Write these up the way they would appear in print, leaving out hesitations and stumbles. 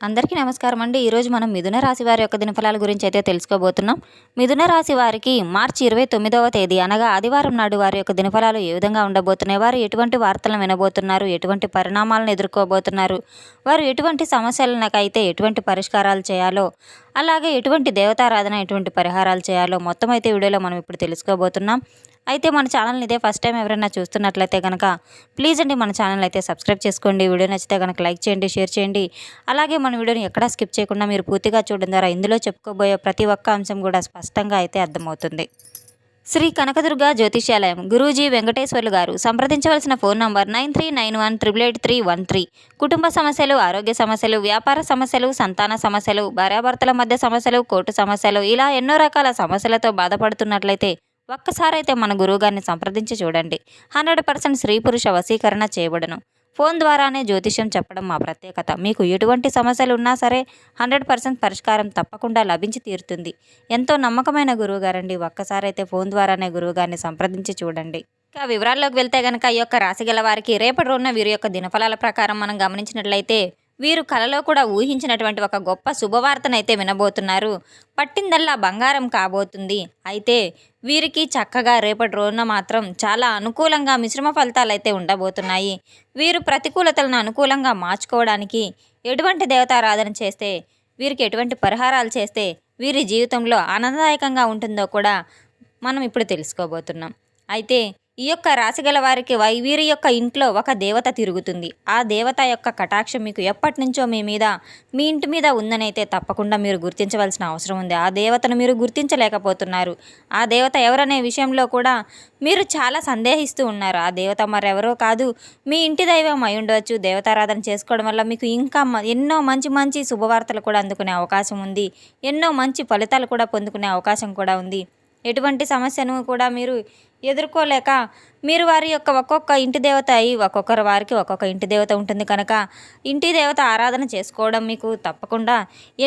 అందరికీ నమస్కారం అండి. ఈరోజు మనం మిథున రాశి వారి యొక్క దినఫలాల గురించి అయితే తెలుసుకోబోతున్నాం. మిథున రాశి వారికి మార్చి 29వ తేదీ అనగా ఆదివారం నాడు వారి యొక్క దినఫలాలు ఏ విధంగా ఉండబోతున్నాయి, వారు ఎటువంటి వార్తలను వినబోతున్నారు, ఎటువంటి పరిణామాలను ఎదుర్కోబోతున్నారు, వారు ఎటువంటి సమస్యలకైతే ఎటువంటి పరిష్కారాలు చేయాలో, అలాగే ఎటువంటి దేవతారాధన ఎటువంటి పరిహారాలు చేయాలో మొత్తం అయితే వీడియోలో మనం ఇప్పుడు తెలుసుకోబోతున్నాం. అయితే మన ఛానల్ని ఇదే ఫస్ట్ టైం ఎవరైనా చూస్తున్నట్లయితే కనుక ప్లీజ్ అండి మన ఛానల్ అయితే సబ్స్క్రైబ్ చేసుకోండి. వీడియో నచ్చితే కనుక లైక్ చేయండి, షేర్ చేయండి. అలాగే మన వీడియోని ఎక్కడా స్కిప్ చేయకుండా మీరు పూర్తిగా చూడడం ద్వారా ఇందులో చెప్పుకోబోయే ప్రతి ఒక్క అంశం కూడా స్పష్టంగా అయితే అర్థమవుతుంది. శ్రీ కనకదుర్గ జ్యోతిష్యాలయం గురూజీ వెంకటేశ్వర్లు గారు. సంప్రదించవలసిన ఫోన్ నంబర్ 9391888313. కుటుంబ సమస్యలు, ఆరోగ్య సమస్యలు, వ్యాపార సమస్యలు, సంతాన సమస్యలు, భార్యాభర్తల మధ్య సమస్యలు, కోర్టు సమస్యలు, ఇలా ఎన్నో రకాల సమస్యలతో బాధపడుతున్నట్లయితే ఒక్కసారైతే మన గురువుగారిని సంప్రదించి చూడండి. 100% స్త్రీ పురుష వశీకరణ చేయబడను. ఫోన్ ద్వారానే జ్యోతిష్యం చెప్పడం మా ప్రత్యేకత. మీకు ఎటువంటి సమస్యలు ఉన్నా సరే 100% పరిష్కారం తప్పకుండా లభించి తీరుతుంది. ఎంతో నమ్మకమైన గురువుగారండి. ఒక్కసారైతే ఫోన్ ద్వారానే గురువుగారిని సంప్రదించి చూడండి. ఇక వివరాల్లోకి వెళ్తే కనుక ఈ యొక్క రాశి గల వారికి రేపటి రోజున వీరి యొక్క దినఫలాల ప్రకారం మనం గమనించినట్లయితే వీరు కలలో కూడా ఊహించినటువంటి ఒక గొప్ప శుభవార్తనైతే వినబోతున్నారు. పట్టిందల్లా బంగారం కాబోతుంది. అయితే వీరికి చక్కగా రేపటి రోజున మాత్రం చాలా అనుకూలంగా మిశ్రమ ఫలితాలు అయితే ఉండబోతున్నాయి. వీరు ప్రతికూలతలను అనుకూలంగా మార్చుకోవడానికి ఎటువంటి దేవతారాధన చేస్తే, వీరికి ఎటువంటి పరిహారాలు చేస్తే వీరి జీవితంలో ఆనందదాయకంగా ఉంటుందో కూడా మనం ఇప్పుడు తెలుసుకోబోతున్నాం. అయితే ఈ యొక్క రాశి గల వారికి వీరి యొక్క ఇంట్లో ఒక దేవత తిరుగుతుంది. ఆ దేవత యొక్క కటాక్షం మీకు ఎప్పటి నుంచో మీ ఇంటి మీద ఉందనైతే తప్పకుండా మీరు గుర్తించవలసిన అవసరం ఉంది. ఆ దేవతను మీరు గుర్తించలేకపోతున్నారు. ఆ దేవత ఎవరనే విషయంలో కూడా మీరు చాలా సందేహిస్తూ ఉన్నారు. ఆ దేవత మరెవరో కాదు, మీ ఇంటి దైవం అయి ఉండవచ్చు. దేవతారాధన చేసుకోవడం వల్ల మీకు ఇంకా ఎన్నో మంచి మంచి శుభవార్తలు కూడా అందుకునే అవకాశం ఉంది. ఎన్నో మంచి ఫలితాలు కూడా పొందుకునే అవకాశం కూడా ఉంది. ఎటువంటి సమస్యను కూడా మీరు ఎదుర్కోలేక మీరు వారి యొక్క ఒక్కొక్క ఇంటి దేవత అయి ఒక్కొక్కరు వారికి ఒక్కొక్క ఇంటి దేవత ఉంటుంది కనుక ఇంటి దేవత ఆరాధన చేసుకోవడం మీకు తప్పకుండా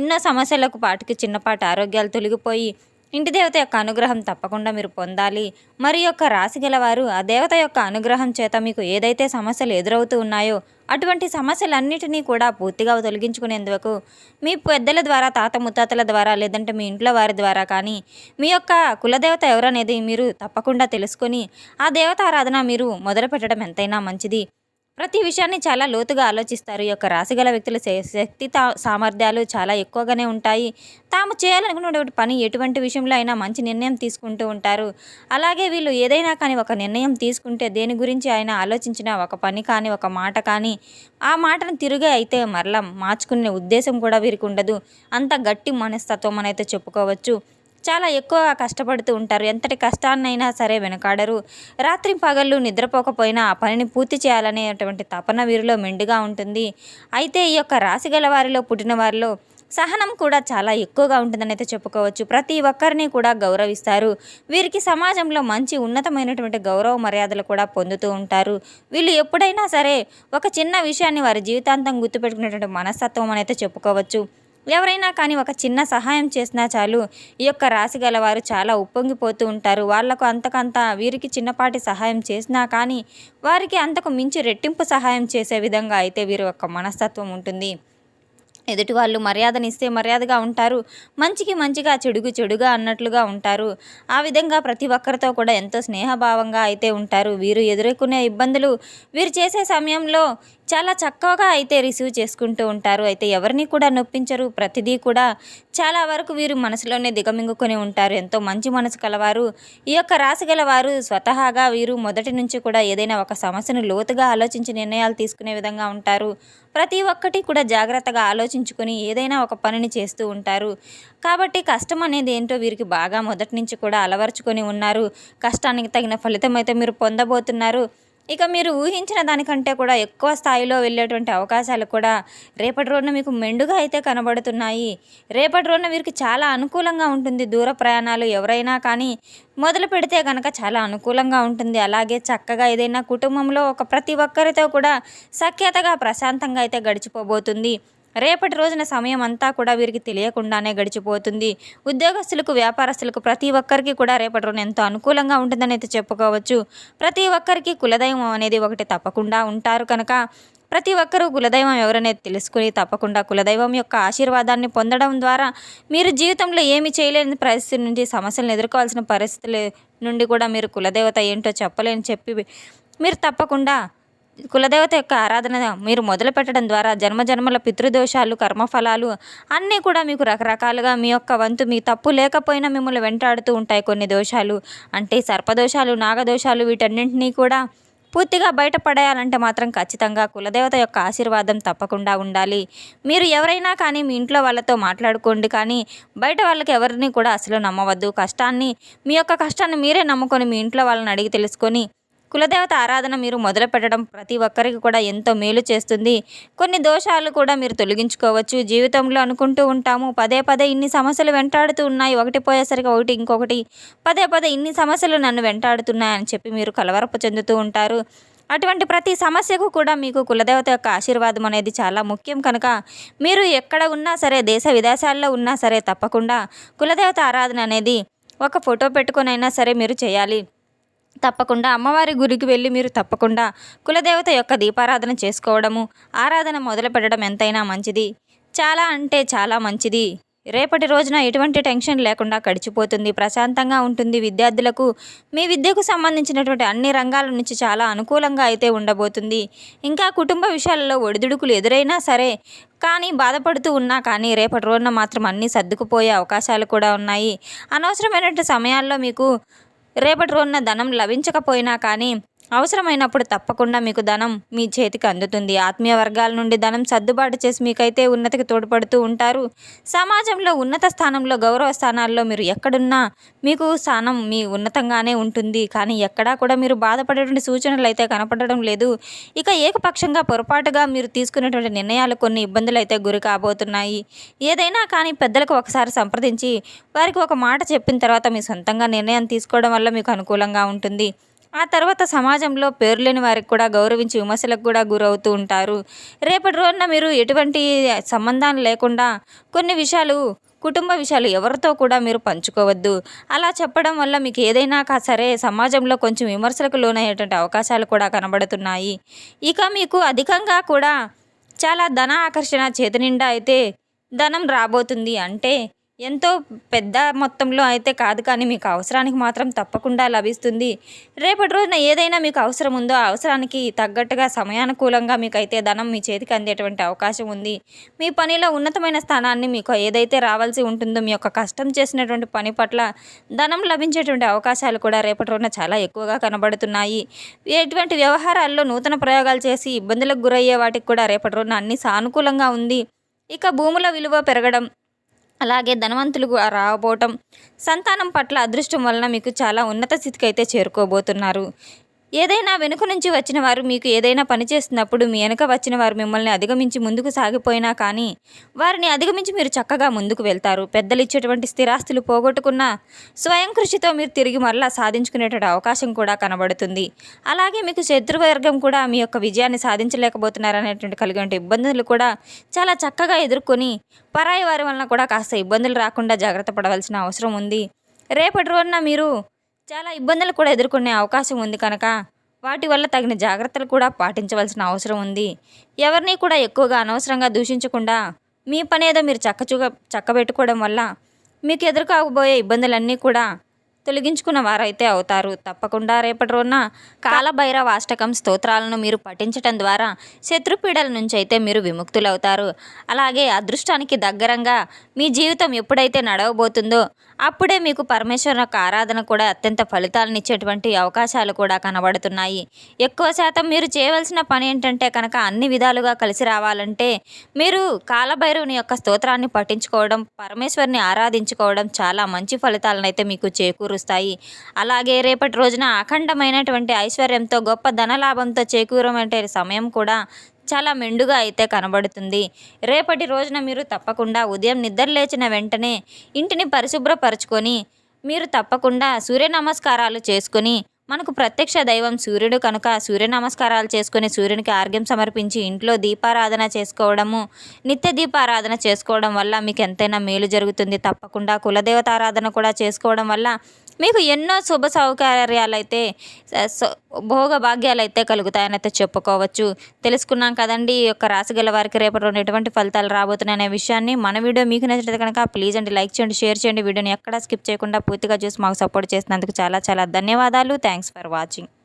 ఎన్నో సమస్యలకు పాటికి చిన్నపాటి ఆరోగ్యాలు తొలగిపోయి ఇంటి దేవత యొక్క అనుగ్రహం తప్పకుండా మీరు పొందాలి. మరి యొక్క రాశి గలవారు ఆ దేవత యొక్క అనుగ్రహం చేత మీకు ఏదైతే సమస్యలు ఎదురవుతూ ఉన్నాయో అటువంటి సమస్యలన్నిటినీ కూడా పూర్తిగా తొలగించుకునేందుకు మీ పెద్దల ద్వారా, తాత ముత్తాతల ద్వారా, లేదంటే మీ ఇంట్లో వారి ద్వారా కానీ మీ యొక్క కులదేవత ఎవరనేది మీరు తప్పకుండా తెలుసుకొని ఆ దేవతారాధన మీరు మొదలు పెట్టడం ఎంతైనా మంచిది. ప్రతి విషయాన్ని చాలా లోతుగా ఆలోచిస్తారు. ఈ యొక్క రాశిగల వ్యక్తుల శక్తి సామర్థ్యాలు చాలా ఎక్కువగానే ఉంటాయి. తాము చేయాలనుకున్నటువంటి పని ఎటువంటి విషయంలో అయినా మంచి నిర్ణయం తీసుకుంటూ ఉంటారు. అలాగే వీళ్ళు ఏదైనా కానీ ఒక నిర్ణయం తీసుకుంటే దేని గురించి అయినా ఆలోచించిన ఒక పని కానీ ఒక మాట కానీ ఆ మాటను తిరిగి అయితే మరలా మార్చుకునే ఉద్దేశం కూడా వీరికి ఉండదు. అంత గట్టి మనస్తత్వం అనైతే చెప్పుకోవచ్చు. చాలా ఎక్కువగా కష్టపడుతూ ఉంటారు. ఎంతటి కష్టాన్నైనా సరే వెనకాడరు. రాత్రి పగళ్ళు నిద్రపోకపోయినా ఆ పనిని పూర్తి చేయాలనేటువంటి తపన వీరిలో మెండుగా ఉంటుంది. అయితే ఈ యొక్క రాశి గల వారిలో పుట్టిన వారిలో సహనం కూడా చాలా ఎక్కువగా ఉంటుందని అయితే చెప్పుకోవచ్చు. ప్రతి ఒక్కరిని కూడా గౌరవిస్తారు. వీరికి సమాజంలో మంచి ఉన్నతమైనటువంటి గౌరవ మర్యాదలు కూడా పొందుతూ ఉంటారు. వీళ్ళు ఎప్పుడైనా సరే ఒక చిన్న విషయాన్ని వారి జీవితాంతం గుర్తుపెట్టుకునేటువంటి మనస్తత్వం అయితే చెప్పుకోవచ్చు. ఎవరైనా కానీ ఒక చిన్న సహాయం చేసినా చాలు ఈ యొక్క రాశి గలవారు చాలా ఉప్పొంగిపోతూ ఉంటారు. వాళ్లకు అంతకంత వీరికి చిన్నపాటి సహాయం చేసినా కానీ వారికి అంతకు మించి రెట్టింపు సహాయం చేసే విధంగా అయితే వీరి యొక్క మనస్తత్వం ఉంటుంది. ఎదుటి వాళ్ళు మర్యాదనిస్తే మర్యాదగా ఉంటారు. మంచికి మంచిగా, చెడుగు చెడుగా అన్నట్లుగా ఉంటారు. ఆ విధంగా ప్రతి ఒక్కరితో కూడా ఎంతో స్నేహభావంగా అయితే ఉంటారు. వీరు ఎదుర్కొనే ఇబ్బందులు వీరు చేసే సమయంలో చాలా చక్కగా అయితే రిసీవ్ చేసుకుంటూ ఉంటారు. అయితే ఎవరిని కూడా నొప్పించరు. ప్రతిదీ కూడా చాలా వరకు వీరు మనసులోనే దిగమింగుకొని ఉంటారు. ఎంతో మంచి మనసు కలవారు. ఈ యొక్క రాశి గలవారు స్వతహాగా వీరు మొదటి నుంచి కూడా ఏదైనా ఒక సమస్యను లోతుగా ఆలోచించి నిర్ణయాలు తీసుకునే విధంగా ఉంటారు. ప్రతి ఒక్కటి కూడా జాగ్రత్తగా ఆలోచించుకొని ఏదైనా ఒక పనిని చేస్తూ ఉంటారు. కాబట్టి కష్టం అనేది ఏంటో వీరికి బాగా మొదటి నుంచి కూడా అలవర్చుకొని ఉన్నారు. కష్టానికి తగిన ఫలితం అయితే మీరు పొందబోతున్నారు. ఇక మీరు ఊహించిన దానికంటే కూడా ఎక్కువ స్థాయిలో వెళ్ళేటువంటి అవకాశాలు కూడా రేపటి రోజున మీకు మెండుగా అయితే కనబడుతున్నాయి. రేపటి రోజున వీరికి చాలా అనుకూలంగా ఉంటుంది. దూర ప్రయాణాలు ఎవరైనా కానీ మొదలు పెడితే కనుక చాలా అనుకూలంగా ఉంటుంది. అలాగే చక్కగా ఏదైనా కుటుంబంలో ప్రతి ఒక్కరితో కూడా సఖ్యతగా ప్రశాంతంగా అయితే గడిచిపోబోతుంది. రేపటి రోజున సమయం అంతా కూడా వీరికి తెలియకుండానే గడిచిపోతుంది. ఉద్యోగస్తులకు, వ్యాపారస్తులకు ప్రతి ఒక్కరికి కూడా రేపటి రోజున ఎంతో అనుకూలంగా ఉంటుందని అయితే చెప్పుకోవచ్చు. ప్రతి ఒక్కరికి కులదైవం అనేది ఒకటి తప్పకుండా ఉంటారు కనుక ప్రతి ఒక్కరూ కులదైవం ఎవరనేది తెలుసుకుని తప్పకుండా కులదైవం యొక్క ఆశీర్వాదాన్ని పొందడం ద్వారా మీరు జీవితంలో ఏమి చేయలేని పరిస్థితి నుంచి సమస్యలను ఎదుర్కోవాల్సిన పరిస్థితుల నుండి కూడా మీరు కులదేవత ఏంటో చెప్పలేని చెప్పి మీరు తప్పకుండా కులదేవత యొక్క ఆరాధన మీరు మొదలు పెట్టడం ద్వారా జన్మజన్మల పితృదోషాలు కర్మఫలాలు అన్నీ కూడా మీకు రకరకాలుగా మీ యొక్క వంతు మీ తప్పు లేకపోయినా మిమ్మల్ని వెంటాడుతూ ఉంటాయి. కొన్ని దోషాలు అంటే సర్పదోషాలు నాగదోషాలు వీటన్నింటినీ కూడా పూర్తిగా బయటపడేయాలంటే మాత్రం ఖచ్చితంగా కులదేవత యొక్క ఆశీర్వాదం తప్పకుండా ఉండాలి. మీరు ఎవరైనా కానీ మీ ఇంట్లో వాళ్ళతో మాట్లాడుకోండి, కానీ బయట వాళ్ళకి ఎవరిని కూడా అసలు నమ్మవద్దు. మీ యొక్క కష్టాన్ని మీరే నమ్ముకొని మీ ఇంట్లో వాళ్ళని అడిగి తెలుసుకొని కులదేవత ఆరాధన మీరు మొదలు పెట్టడం ప్రతి ఒక్కరికి కూడా ఎంతో మేలు చేస్తుంది. కొన్ని దోషాలు కూడా మీరు తొలగించుకోవచ్చు. జీవితంలో అనుకుంటూ ఉంటాము, పదే పదే ఇన్ని సమస్యలు వెంటాడుతూ ఉన్నాయి, ఒకటి పోయేసరికి ఒకటి ఇంకొకటి, పదే పదే ఇన్ని సమస్యలు నన్ను వెంటాడుతున్నాయని చెప్పి మీరు కలవరపు చెందుతూ ఉంటారు. అటువంటి ప్రతి సమస్యకు కూడా మీకు కులదేవత యొక్క ఆశీర్వాదం అనేది చాలా ముఖ్యం కనుక మీరు ఎక్కడ ఉన్నా సరే, దేశ విదేశాల్లో ఉన్నా సరే తప్పకుండా కులదేవత ఆరాధన అనేది ఒక ఫోటో పెట్టుకొనైనా సరే మీరు చేయాలి. తప్పకుండా అమ్మవారి గుడికి వెళ్ళి మీరు తప్పకుండా కులదేవత యొక్క దీపారాధన చేసుకోవడము, ఆరాధన మొదలు పెట్టడం ఎంతైనా మంచిది. చాలా అంటే చాలా మంచిది. రేపటి రోజున ఎటువంటి టెన్షన్ లేకుండా గడిచిపోతుంది, ప్రశాంతంగా ఉంటుంది. విద్యార్థులకు మీ విద్యకు సంబంధించినటువంటి అన్ని రంగాల నుంచి చాలా అనుకూలంగా అయితే ఉండబోతుంది. ఇంకా కుటుంబ విషయాలలో ఒడిదుడుకులు ఎదురైనా సరే కానీ బాధపడుతూ ఉన్నా కానీ రేపటి రోజున మాత్రం అన్నీ సర్దుకుపోయే అవకాశాలు కూడా ఉన్నాయి. అనవసరమైనటువంటి సమయాల్లో మీకు రేపటి రోజున ధనం లభించకపోయినా కానీ అవసరమైనప్పుడు తప్పకుండా మీకు ధనం మీ చేతికి అందుతుంది. ఆత్మీయ వర్గాల నుండి ధనం సర్దుబాటు చేసి మీకైతే ఉన్నతికి తోడ్పడుతూ ఉంటారు. సమాజంలో ఉన్నత స్థానంలో గౌరవ స్థానాల్లో మీరు ఎక్కడున్నా మీకు స్థానం మీ ఉన్నతంగానే ఉంటుంది. కానీ ఎక్కడా కూడా మీరు బాధపడేటువంటి సూచనలు అయితే కనపడడం లేదు. ఇక ఏకపక్షంగా పొరపాటుగా మీరు తీసుకునేటువంటి నిర్ణయాలు కొన్ని ఇబ్బందులు అయితే గురి కాబోతున్నాయి. ఏదైనా కానీ పెద్దలకు ఒకసారి సంప్రదించి వారికి ఒక మాట చెప్పిన తర్వాత మీ సొంతంగా నిర్ణయం తీసుకోవడం వల్ల మీకు అనుకూలంగా ఉంటుంది. ఆ తర్వాత సమాజంలో పేరులేని వారికి కూడా గౌరవించి విమర్శలకు కూడా గురవుతూ ఉంటారు. రేపటి రోజున మీరు ఎటువంటి సంబంధాలు లేకుండా కొన్ని విషయాలు, కుటుంబ విషయాలు ఎవరితో కూడా మీరు పంచుకోవద్దు. అలా చెప్పడం వల్ల మీకు ఏదైనా సరే సమాజంలో కొంచెం విమర్శలకు లోనయ్యేటువంటి అవకాశాలు కూడా కనబడుతున్నాయి. ఇక మీకు అధికంగా కూడా చాలా ధన ఆకర్షణ చేతి నిండా అయితే ధనం రాబోతుంది. అంటే ఎంతో పెద్ద మొత్తంలో అయితే కాదు, కానీ మీకు అవసరానికి మాత్రం తప్పకుండా లభిస్తుంది. రేపటి రోజున ఏదైనా మీకు అవసరం ఉందో ఆ అవసరానికి తగ్గట్టుగా సమయానుకూలంగా మీకైతే ధనం మీ చేతికి అందేటువంటి అవకాశం ఉంది. మీ పనిలో ఉన్నతమైన స్థానాన్ని మీకు ఏదైతే రావాల్సి ఉంటుందో మీ యొక్క కష్టం చేసినటువంటి పని పట్ల ధనం లభించేటువంటి అవకాశాలు కూడా రేపటి రోజున చాలా ఎక్కువగా కనబడుతున్నాయి. ఎటువంటి వ్యవహారాల్లో నూతన ప్రయోగాలు చేసి ఇబ్బందులకు గురయ్యే వాటికి కూడా రేపటి రోజున అన్ని సానుకూలంగా ఉంది. ఇక భూముల విలువ పెరగడం, అలాగే ధనవంతులు రాబోవటం, సంతానం పట్ల అదృష్టం వలన మీకు చాలా ఉన్నత స్థితికి అయితే చేరుకోబోతున్నారు. ఏదైనా వెనుక నుంచి వచ్చిన వారు మీకు ఏదైనా పని చేస్తున్నప్పుడు మీ వెనుక వచ్చిన వారు మిమ్మల్ని అధిగమించి ముందుకు సాగిపోయినా కానీ వారిని అధిగమించి మీరు చక్కగా ముందుకు వెళ్తారు. పెద్దలు ఇచ్చేటువంటి స్థిరాస్తులు పోగొట్టుకున్న స్వయం కృషితో మీరు తిరిగి మరలా సాధించుకునేటువంటి అవకాశం కూడా కనబడుతుంది. అలాగే మీకు శత్రువర్గం కూడా మీ యొక్క విజయాన్ని సాధించలేకపోతున్నారనేటువంటి కలిగిన ఇబ్బందులు కూడా చాలా చక్కగా ఎదుర్కొని పరాయి వారి వలన కూడా కాస్త ఇబ్బందులు రాకుండా జాగ్రత్త పడవలసిన అవసరం ఉంది. రేపటి రోజున మీరు చాలా ఇబ్బందులు కూడా ఎదుర్కొనే అవకాశం ఉంది కనుక వాటి వల్ల తగిన జాగ్రత్తలు కూడా పాటించవలసిన అవసరం ఉంది. ఎవరిని కూడా ఎక్కువగా అనవసరంగా దూషించకుండా మీ పని ఏదో మీరు చక్కబెట్టుకోవడం వల్ల మీకు ఎదురుకాబోయే ఇబ్బందులన్నీ కూడా తొలగించుకున్న వారైతే అవుతారు. తప్పకుండా రేపటి రోజున కాలభైరవ అష్టకం స్తోత్రాలను మీరు పఠించటం ద్వారా శత్రుపీడల నుంచి అయితే మీరు విముక్తులవుతారు. అలాగే అదృష్టానికి దగ్గరంగా మీ జీవితం ఎప్పుడైతే నడవబోతుందో అప్పుడే మీకు పరమేశ్వరు యొక్క ఆరాధన కూడా అత్యంత ఫలితాలను ఇచ్చేటువంటి అవకాశాలు కూడా కనబడుతున్నాయి. ఎక్కువ శాతం మీరు చేయవలసిన పని ఏంటంటే కనుక అన్ని విధాలుగా కలిసి రావాలంటే మీరు కాలభైరవుని యొక్క స్తోత్రాన్ని పఠించుకోవడం, పరమేశ్వరిని ఆరాధించుకోవడం చాలా మంచి ఫలితాలను అయితే మీకు చేకూరుస్తాయి. అలాగే రేపటి రోజున అఖండమైనటువంటి ఐశ్వర్యంతో గొప్ప ధనలాభంతో చేకూరమంటే సమయం కూడా చాలా మెండుగా అయితే కనబడుతుంది. రేపటి రోజున మీరు తప్పకుండా ఉదయం నిద్ర లేచిన వెంటనే ఇంటిని పరిశుభ్రపరచుకొని మీరు తప్పకుండా సూర్య నమస్కారాలు చేసుకొని, మనకు ప్రత్యక్ష దైవం సూర్యుడు కనుక సూర్య నమస్కారాలు చేసుకొని సూర్యునికి ఆర్ఘ్యం సమర్పించి ఇంట్లో దీపారాధన చేసుకోవడము, నిత్య దీపారాధన చేసుకోవడం వల్ల మీకు ఎంతైనా మేలు జరుగుతుంది. తప్పకుండా కులదేవతారాధన కూడా చేసుకోవడం వల్ల మీకు ఎన్నో శుభ సౌకర్యాలైతే భోగభాగ్యాలైతే కలుగుతాయనైతే చెప్పుకోవచ్చు. తెలుసుకున్నాం కదండీ! ఈ యొక్క రాశి గల వారికి రేపటి రోజున ఎటువంటి ఫలితాలు రాబోతున్నాయనే విషయాన్ని. మన వీడియో మీకు నచ్చినట్లయితే కనుక ప్లీజ్ అండి లైక్ చేయండి, షేర్ చేయండి. వీడియోని ఎక్కడా స్కిప్ చేయకుండా పూర్తిగా చూసి మాకు సపోర్ట్ చేసినందుకు చాలా చాలా ధన్యవాదాలు. Thanks for watching.